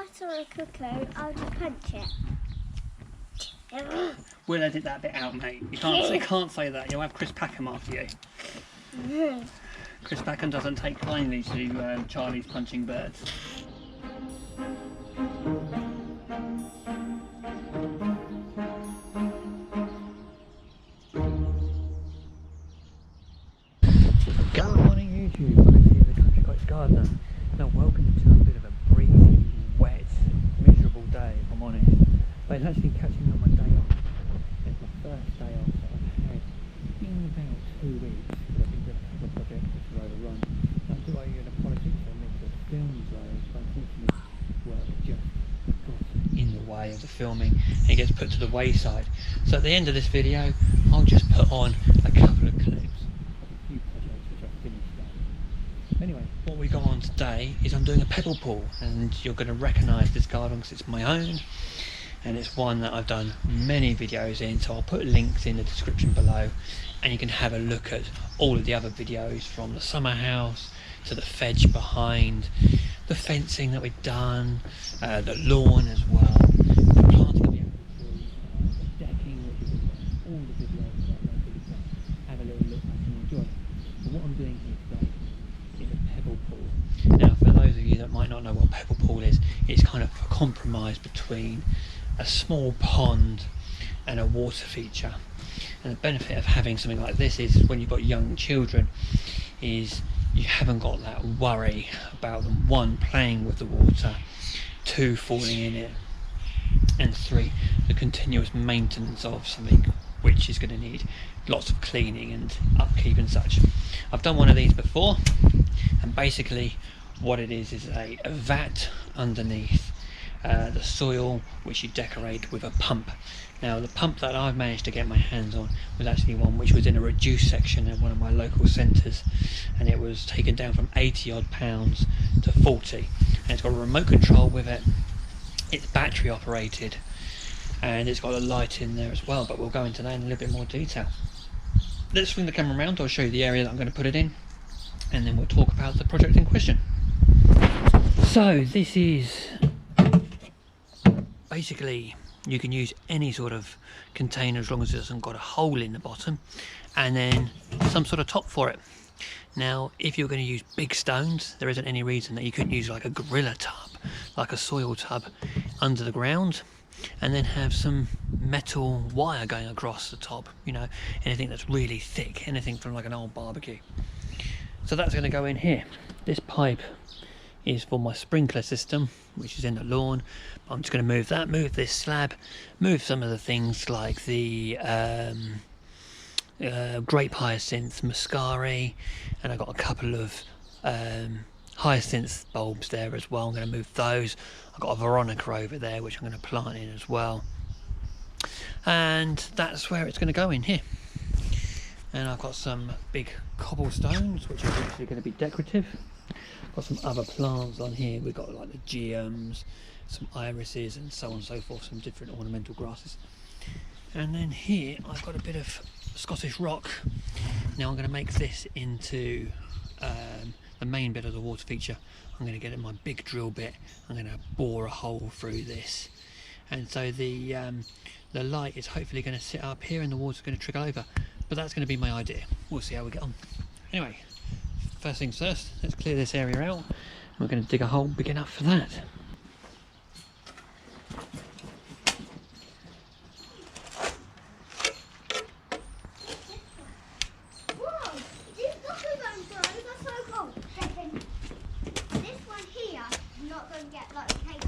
batter on a cooker, I'll just punch it. We'll edit that bit out, mate. You can't say that. You'll have Chris Packham after you. Chris Packham doesn't take kindly to Charlie's punching birds. Good morning, YouTube. Chris here, the Country Cottage Gardener. Now, welcome to a bit of a breezy, wet, miserable day, if I'm honest. But it's actually catching me on my day off. It's my first day off that I've had in about 2 weeks, because I've been doing a couple of projects which have overrun. That's why you're going to apologise for me for films those, but unfortunately work just got in the way of the filming and it gets put to the wayside. So at the end of this video, I'll just put on a couple of clips. Anyway, what we got on today is I'm doing a pebble pool, and you're going to recognise this garden because it's my own, and it's one that I've done many videos in, so I'll put links in the description below and you can have a look at all of the other videos, from the summer house to the fedge behind, the fencing that we've done, the lawn as well, the planting of the apple tree, the decking, which is all the videos that I make. Have a little look and enjoy. But what I'm doing here today is a pebble pool. Now, for those of you that might not know what a pebble pool is, it's kind of a compromise between a small pond and a water feature. And the benefit of having something like this is, when you've got young children, is you haven't got that worry about them, 1, playing with the water, 2, falling in it, and 3, the continuous maintenance of something which is going to need lots of cleaning and upkeep and such. I've done one of these before, and basically what it is a vat underneath the soil, which you decorate with a pump. Now, the pump that I've managed to get my hands on was actually one which was in a reduced section at one of my local centres, and it was taken down from 80 odd pounds to 40, and it's got a remote control with it. It's battery operated, and it's got a light in there as well, but we'll go into that in a little bit more detail. Let's swing the camera around. I'll show you the area that I'm going to put it in, and then we'll talk about the project in question. So this is basically, you can use any sort of container as long as it hasn't got a hole in the bottom, and then some sort of top for it. Now, if you're going to use big stones, there isn't any reason that you couldn't use like a gorilla tub, like a soil tub under the ground, and then have some metal wire going across the top, you know, anything that's really thick, anything from like an old barbecue. So that's going to go in here. This pipe is for my sprinkler system, which is in the lawn. I'm just going to move that, move this slab, move some of the things like the grape hyacinth, muscari, and I've got a couple of hyacinth bulbs there as well. I'm going to move those. I've got a veronica over there which I'm going to plant in as well, and that's where it's going to go in here. And I've got some big cobblestones which are actually going to be decorative. Got some other plants on here. We've got like the geums, some irises, and so on and so forth, some different ornamental grasses. And then here I've got a bit of Scottish rock. Now I'm going to make this into the main bit of the water feature. I'm going to get in my big drill bit. I'm going to bore a hole through this, and so the light is hopefully going to sit up here and the water's going to trickle over. But that's going to be my idea. We'll see how we get on. Anyway, first things first, let's clear this area out. We're going to dig a hole big enough for that. Whoa! These buckles aren't going, that's so cool. This one here is not going to get like cake.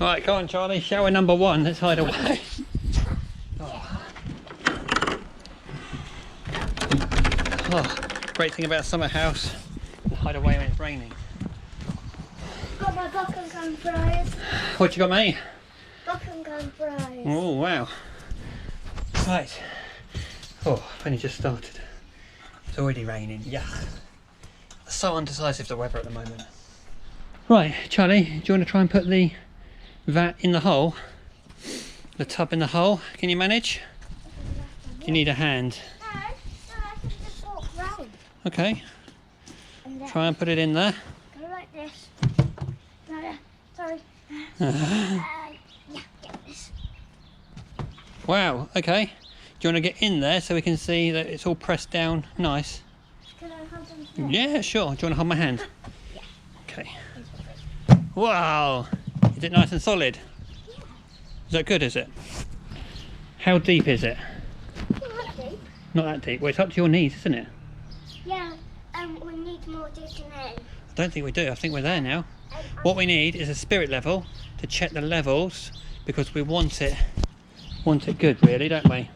Right, go on Charlie, shower number 1, let's hide away. Oh. Oh, great thing about a summer house, you hide away when it's raining. Got my buckingham fries. What you got, mate? Buckingham fries. Oh wow. Right. Oh, I've only just started. It's already raining. Yuck. So undecisive the weather at the moment. Right, Charlie, do you want to try and put the vat in the hole? The tub in the hole? Can you manage? Do you need a hand? No, I can just walk round. Okay. And then Try and put it in there. go like this. No, sorry. Uh-huh. Yeah, get this. Wow, okay. Do you want to get in there so we can see that it's all pressed down nice? Can I hold them here? Yeah, sure. Do you want to hold my hand? Yeah. Okay. Wow! Is it nice and solid? Yeah. Is that good, is it? How deep is it? Not that deep. Not that deep. Well, it's up to your knees, isn't it? Yeah, we need more digging in. I don't think we do. I think we're there now. What we need is a spirit level to check the levels because we want it good, really, don't we?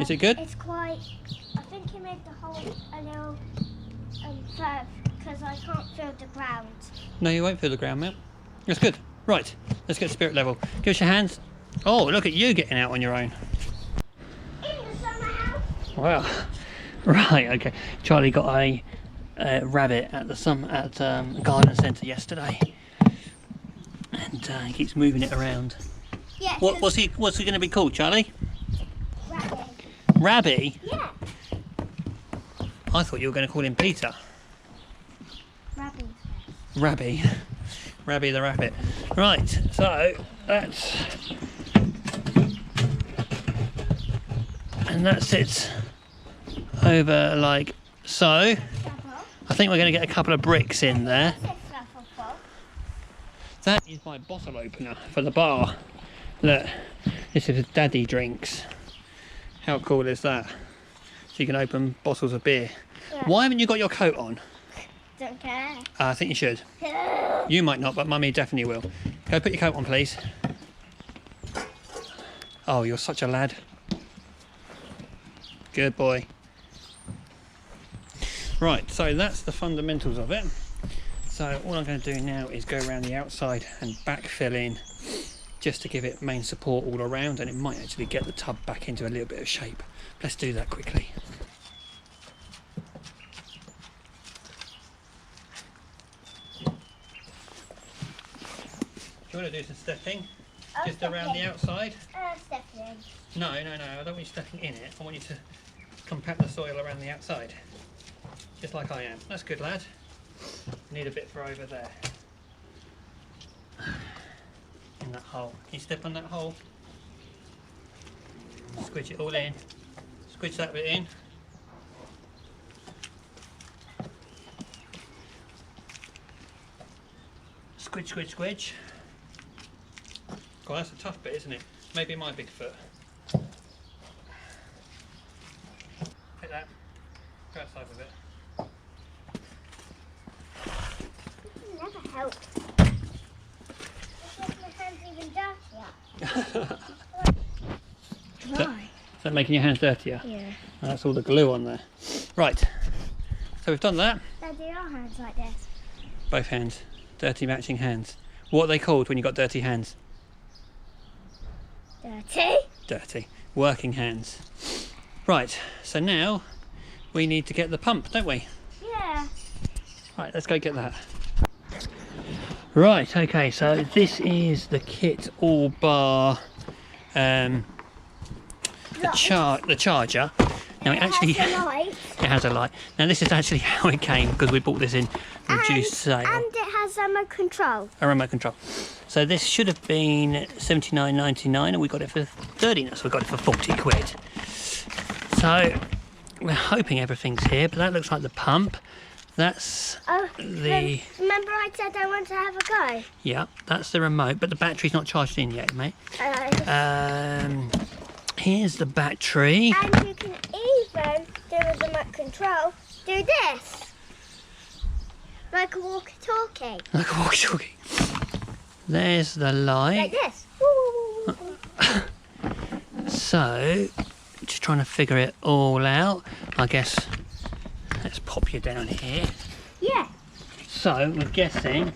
Is it good? It's quite. I think he made the hole a little further because I can't feel the ground. No, you won't feel the ground, mate. That's good. Right, let's get spirit level. Give us your hands. Oh, look at you getting out on your own. In the summer house. Wow. Right, okay. Charlie got a rabbit at the garden centre yesterday, and he keeps moving it around. Yeah. What's he going to be called, Charlie? Rabbit. Rabby? Yeah. I thought you were going to call him Peter. Rabbit. Rabby. Rabby the rabbit. Right, so that's... And that sits over like so. I think we're going to get a couple of bricks in there. That is my bottle opener for the bar. Look, this is Daddy Drinks. How cool is that? So you can open bottles of beer. Yeah. Why haven't you got your coat on? Don't care. I think you should. You might not, but Mummy definitely will. Go put your coat on, please. Oh, you're such a lad. Good boy. Right, so that's the fundamentals of it. So all I'm going to do now is go around the outside and backfill in just to give it main support all around, and it might actually get the tub back into a little bit of shape. Let's do that quickly. Do you want to do some stepping? Just around the outside? Stepping. No, I don't want you stepping in it. I want you to compact the soil around the outside. Just like I am. That's good, lad. Need a bit for over there. In that hole. Can you step on that hole? Squidge it all in. Squidge that bit in. Squidge, squidge, squidge. God, that's a tough bit, isn't it? Maybe my big foot. Take that. Go outside with it. Never helped. My hands even dirtier. Dry. Is that making your hands dirtier? Yeah. Oh, that's all the glue on there. Right. So we've done that. Daddy, our hands like this. Both hands. Dirty matching hands. What are they called when you've got dirty hands? Dirty. Dirty. Working hands. Right. So now we need to get the pump, don't we? Yeah. Right, let's go get that. Right, okay, so this is the kit all bar the charger. Now it actually has a light. It has a light. Now this is actually how it came because we bought this in reduced sale. And it has remote control. A remote control. So this should have been $79.99 and we got it for 30, so we got it for 40 quid. So we're hoping everything's here, but that looks like the pump. That's the... Remember I said I want to have a go? Yeah, that's the remote, but the battery's not charged in yet, mate. Here's the battery. And you can even do with the remote control, do this. Like a walkie-talkie. Like a walkie-talkie. There's the light. Like this. Woo. So, just trying to figure it all out. I guess, let's pop you down here. Yeah. So, we're guessing,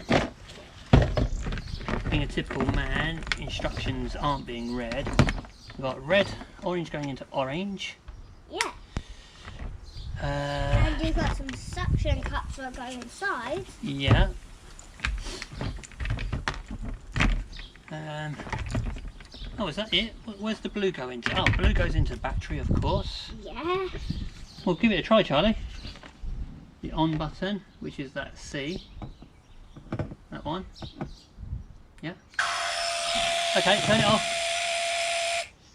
being a typical man, instructions aren't being read. We've got red, orange going into orange. Yeah. And you've got some suction cups that go inside. Yeah. Oh, is that it? Where's the blue go into? Oh, blue goes into battery, of course. Yeah. Well, give it a try, Charlie. The on button, which is that C. That one. Yeah. Okay, turn it off.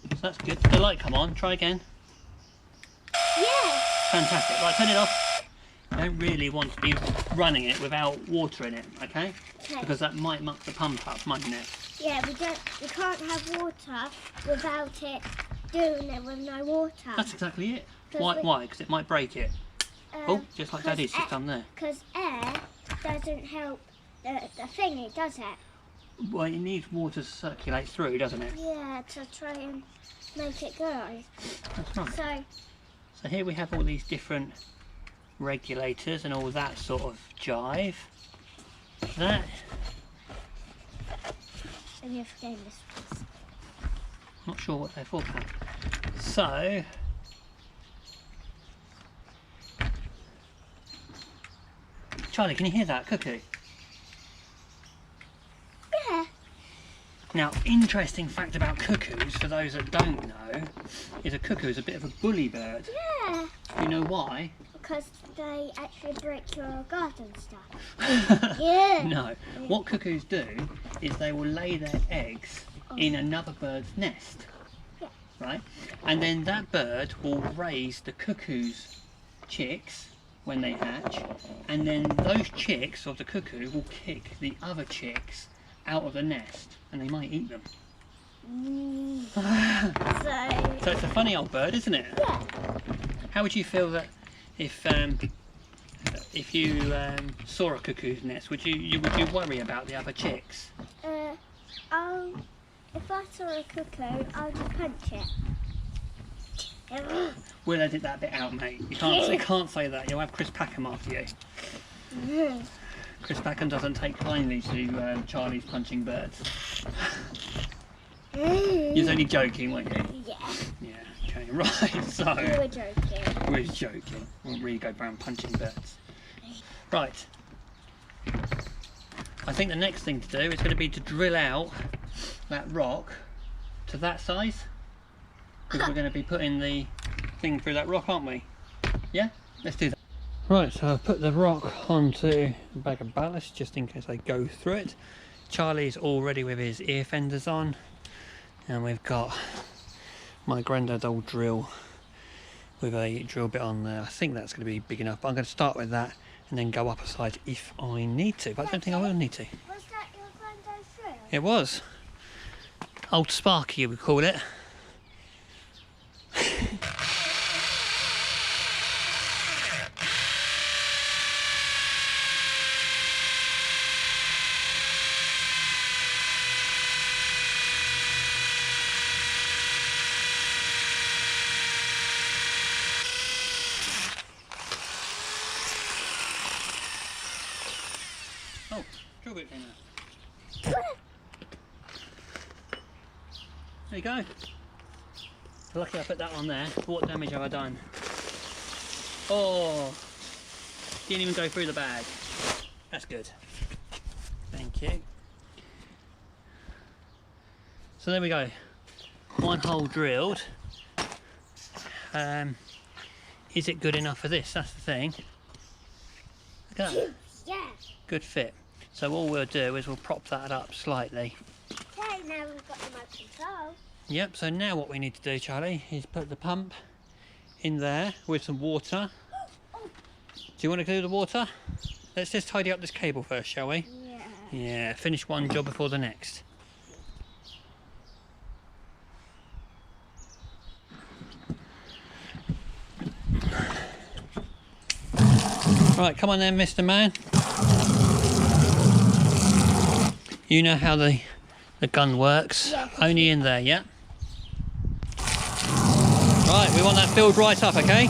So that's good. Did the light come on? Try again. Yeah. Fantastic. Right, turn it off. I don't really want to be running it without water in it, okay? Because that might muck the pump up, mightn't it? Yeah, we can't have water without it doing it with no water. That's exactly it. Why? Because it might break it. Oh, just like Daddy's just done there. Because air doesn't help the thingy, does it? Well, it needs water to circulate through, doesn't it? Yeah, to try and make it go. That's right. So here we have all these different regulators and all that sort of jive. That. And you're forgetting this one. Not sure what they're for, Pat. So. Charlie, can you hear that cuckoo? Yeah. Now, interesting fact about cuckoos, for those that don't know, is a cuckoo is a bit of a bully bird. Yeah. You know why? Because they actually break your garden stuff. Yeah. No. What cuckoos do is they will lay their eggs in another bird's nest. Yeah. Right? And then that bird will raise the cuckoo's chicks when they hatch, and then those chicks of the cuckoo will kick the other chicks out of the nest, and they might eat them. So it's a funny old bird, isn't it? Yeah. How would you feel that if you saw a cuckoo's nest? Would you worry about the other chicks? If I saw a cuckoo, I'll just punch it. We'll edit that bit out, mate. You can't say that. You'll have Chris Packham after you. Chris Packham doesn't take kindly to Charlie's punching birds. You was only joking, weren't you? Yeah. Yeah. Okay. Right. So. We were joking. We're joking. We won't really go around punching birds. Right. I think the next thing to do is going to be to drill out that rock to that size. Because we're going to be putting the thing through that rock, aren't we? Yeah? Let's do that. Right, so I've put the rock onto a bag of ballast just in case I go through it. Charlie's already with his ear fenders on. And we've got my granddad's old drill with a drill bit on there. I think that's going to be big enough. But I'm going to start with that and then go up a size if I need to. But I don't think I will need to. Was that your granddad's drill? It was. Old Sparky, we call it. Oh, drill bit in there. There you go. Lucky I put that on there. What damage have I done? Oh, didn't even go through the bag. That's good. Thank you. So there we go. One hole drilled. Is it good enough for this? That's the thing. Look at that. Yeah. Good fit. So all we'll do is we'll prop that up slightly. Okay, now we've got the remote control. Yep, so now what we need to do, Charlie, is put the pump in there with some water. Do you want to do the water? Let's just tidy up this cable first, shall we? Yeah. Yeah, finish one job before the next. Right, come on then, Mr. Man. You know how the gun works? Yeah. Only in there, yeah? Right, we want that filled right up, okay?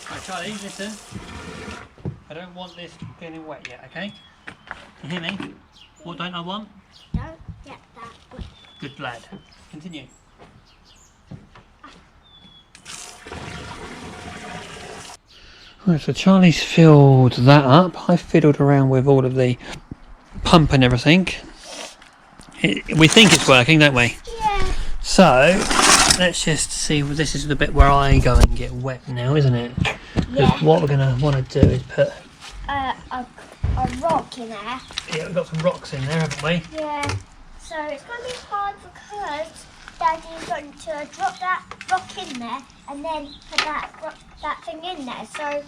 Right, Charlie, listen. I don't want this getting wet yet, okay? You hear me? What don't I want? Don't get that wet. Good lad. Continue. Right, so Charlie's filled that up. I fiddled around with all of the pump and everything. We think it's working, don't we? Yeah. So, let's just see. This is the bit where I go and get wet now, isn't it? Yeah. What we're going to want to do is put... A rock in there. Yeah, we've got some rocks in there, haven't we? Yeah. So it's going to be hard because Daddy's going to drop that rock in there and then put that thing in there. So,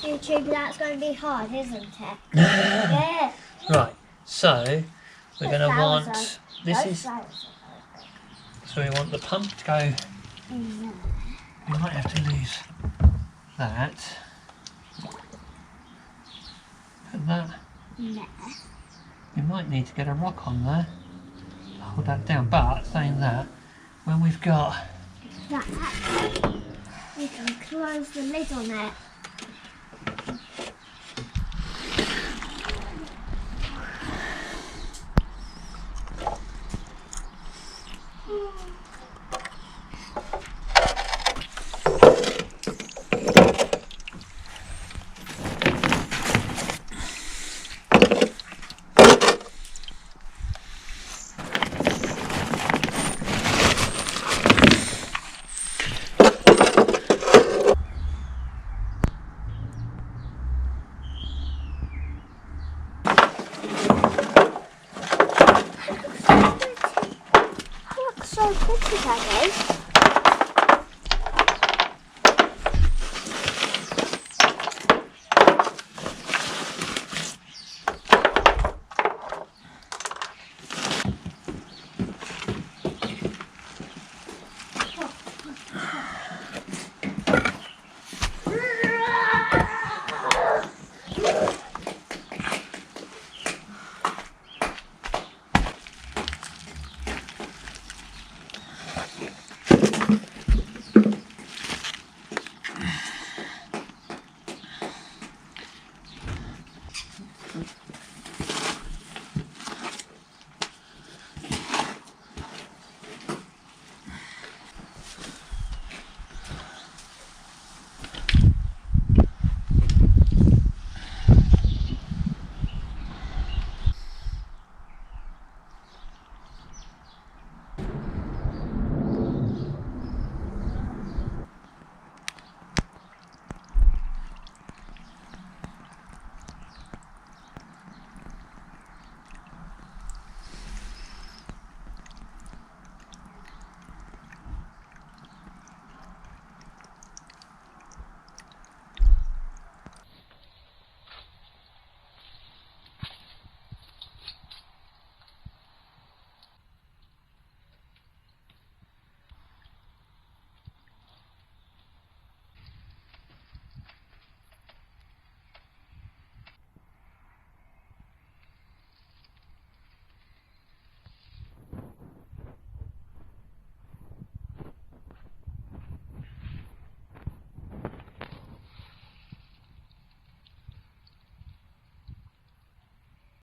YouTube, that's going to be hard, isn't it? Yeah. Right, so we're going to want... So we want the pump to go... We might have to lose that. Put that... No. We might need to get a rock on there. Hold that down, but saying that, when we've got... That, we can close the lid on it. So pretty, Daddy.